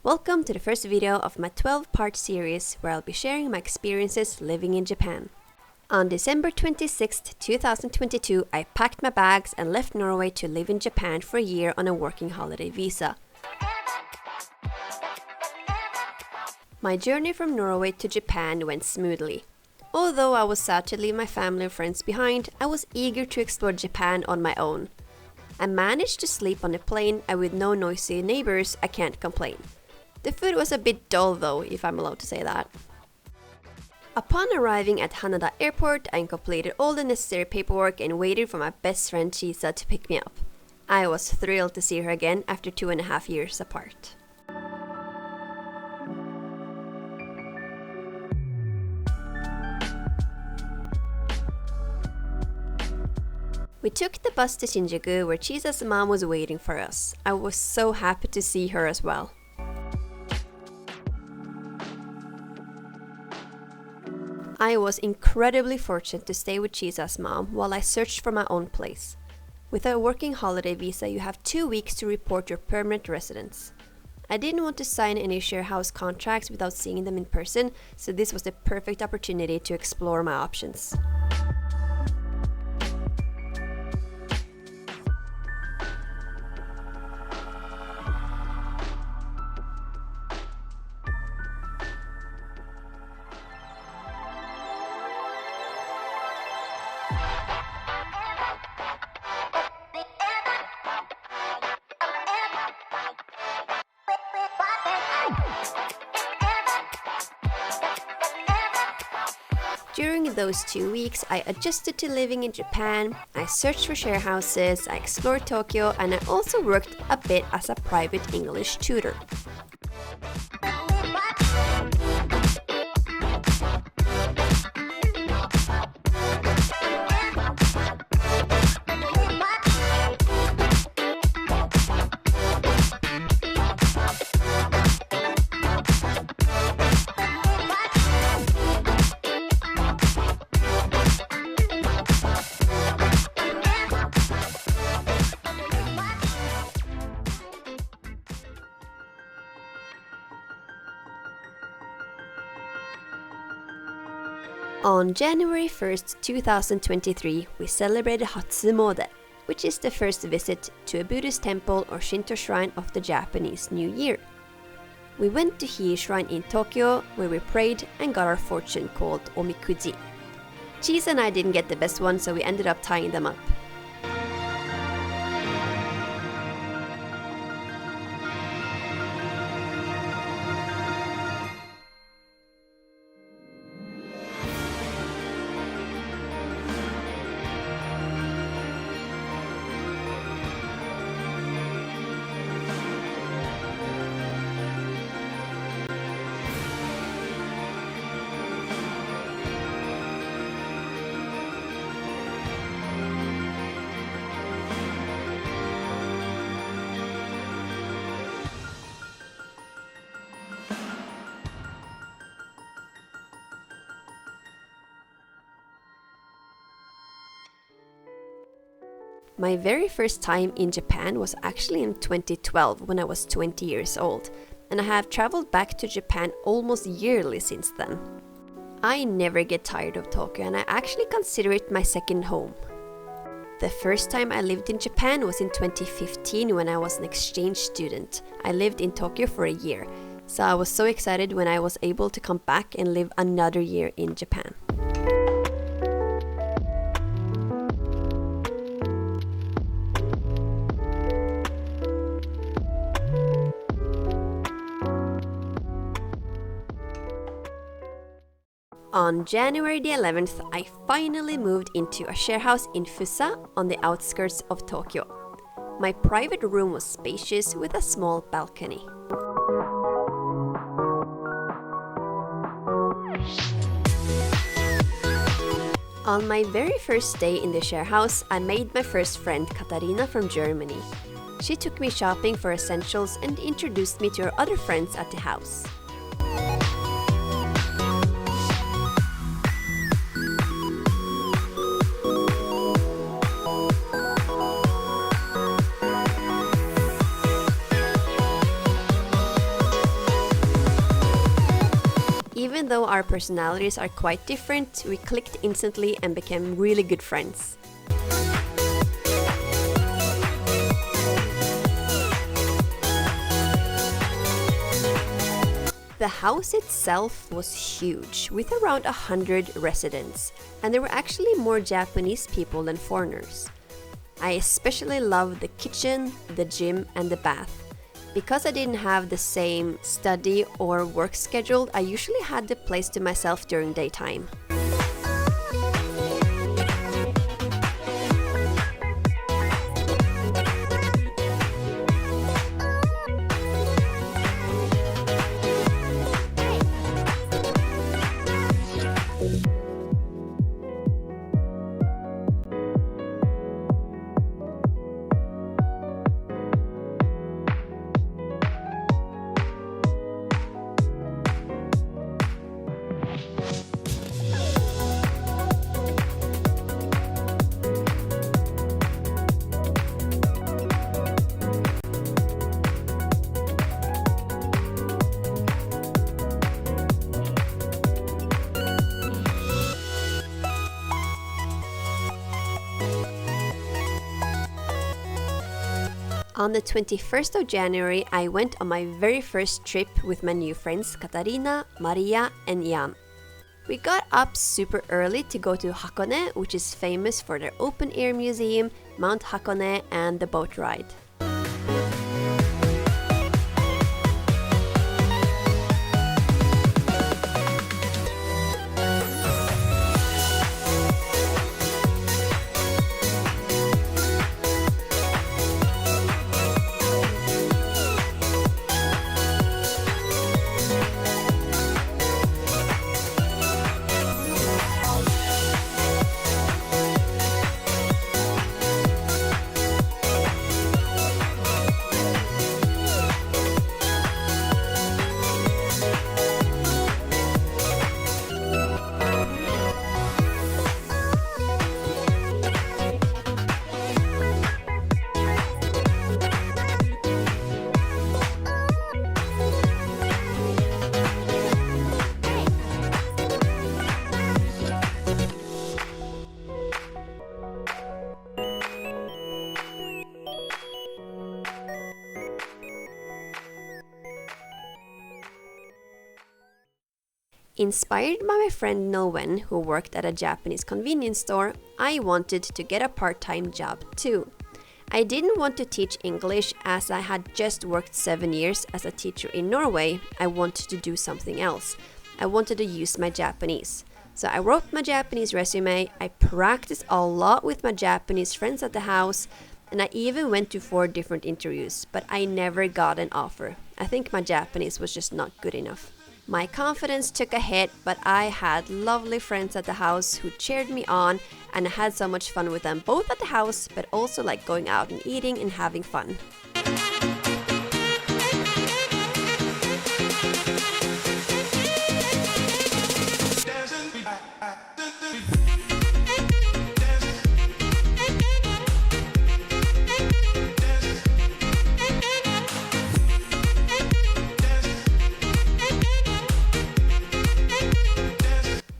Welcome to the first video of my 12-part series where I'll be sharing my experiences living in Japan. On December 26, 2022, I packed my bags and left Norway to live in Japan for a year on a working holiday visa. My journey from Norway to Japan went smoothly. Although I was sad to leave my family and friends behind, I was eager to explore Japan on my own. I managed to sleep on the plane, and with no noisy neighbors, I can't complain. The food was a bit dull though, if I'm allowed to say that. Upon arriving at Haneda Airport, I completed all the necessary paperwork and waited for my best friend Chisa to pick me up. I was thrilled to see her again after 2.5 years apart. We took the bus to Shinjuku where Chisa's mom was waiting for us. I was so happy to see her as well. I was incredibly fortunate to stay with Chisa's mom while I searched for my own place. With a working holiday visa, you have 2 weeks to report your permanent residence. I didn't want to sign any share house contracts without seeing them in person, so this was the perfect opportunity to explore my options. During those 2 weeks, I adjusted to living in Japan, I searched for share houses, I explored Tokyo, and I also worked a bit as a private English tutor. On January 1st, 2023, we celebrated Hatsumode, which is the first visit to a Buddhist temple or Shinto shrine of the Japanese New Year. We went to Hii Shrine in Tokyo, where we prayed and got our fortune called omikuji. Chisa and I didn't get the best one, so we ended up tying them up. My very first time in Japan was actually in 2012 when I was 20 years old, and I have traveled back to Japan almost yearly since then. I never get tired of Tokyo, and I actually consider it my second home. The first time I lived in Japan was in 2015 when I was an exchange student. I lived in Tokyo for a year, so I was so excited when I was able to come back and live another year in Japan. On January the 11th, I finally moved into a share house in Fusa on the outskirts of Tokyo. My private room was spacious with a small balcony. On my very first day in the share house, I made my first friend Katarina from Germany. She took me shopping for essentials and introduced me to her other friends at the house. Even though our personalities are quite different, we clicked instantly and became really good friends. The house itself was huge, with around 100 residents, and there were actually more Japanese people than foreigners. I especially loved the kitchen, the gym, and the bath. Because I didn't have the same study or work schedule, I usually had the place to myself during daytime. On the 21st of January, I went on my very first trip with my new friends Katarina, Maria, and Jan. We got up super early to go to Hakone, which is famous for their open-air museum, Mount Hakone, and the boat ride. Inspired by my friend Noen, who worked at a Japanese convenience store, I wanted to get a part-time job too. I didn't want to teach English as I had just worked 7 years as a teacher in Norway. I wanted to do something else. I wanted to use my Japanese. So I wrote my Japanese resume, I practiced a lot with my Japanese friends at the house, and I even went to 4 different interviews, but I never got an offer. I think my Japanese was just not good enough. My confidence took a hit, but I had lovely friends at the house who cheered me on, and I had so much fun with them both at the house, but also like going out and eating and having fun.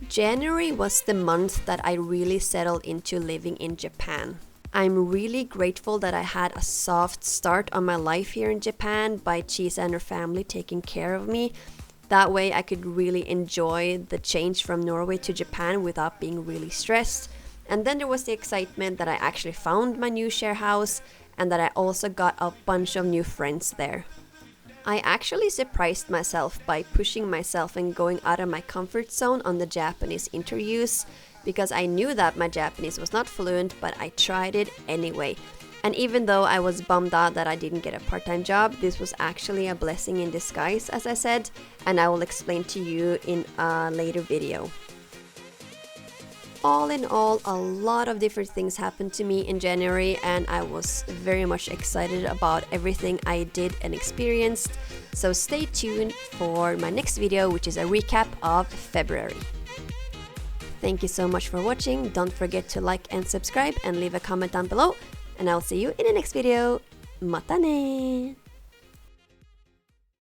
January was the month that I really settled into living in Japan. I'm really grateful that I had a soft start on my life here in Japan by Chisa and her family taking care of me. That way I could really enjoy the change from Norway to Japan without being really stressed. And then there was the excitement that I actually found my new share house and that I also got a bunch of new friends there. I actually surprised myself by pushing myself and going out of my comfort zone on the Japanese interviews because I knew that my Japanese was not fluent, but I tried it anyway. And even though I was bummed out that I didn't get a part-time job, this was actually a blessing in disguise, as I said, and I will explain to you in a later video. All in all, a lot of different things happened to me in January, and I was very much excited about everything I did and experienced. So stay tuned for my next video, which is a recap of February. Thank you so much for watching. Don't forget to like and subscribe and leave a comment down below. And I'll see you in the next video. Mata ne!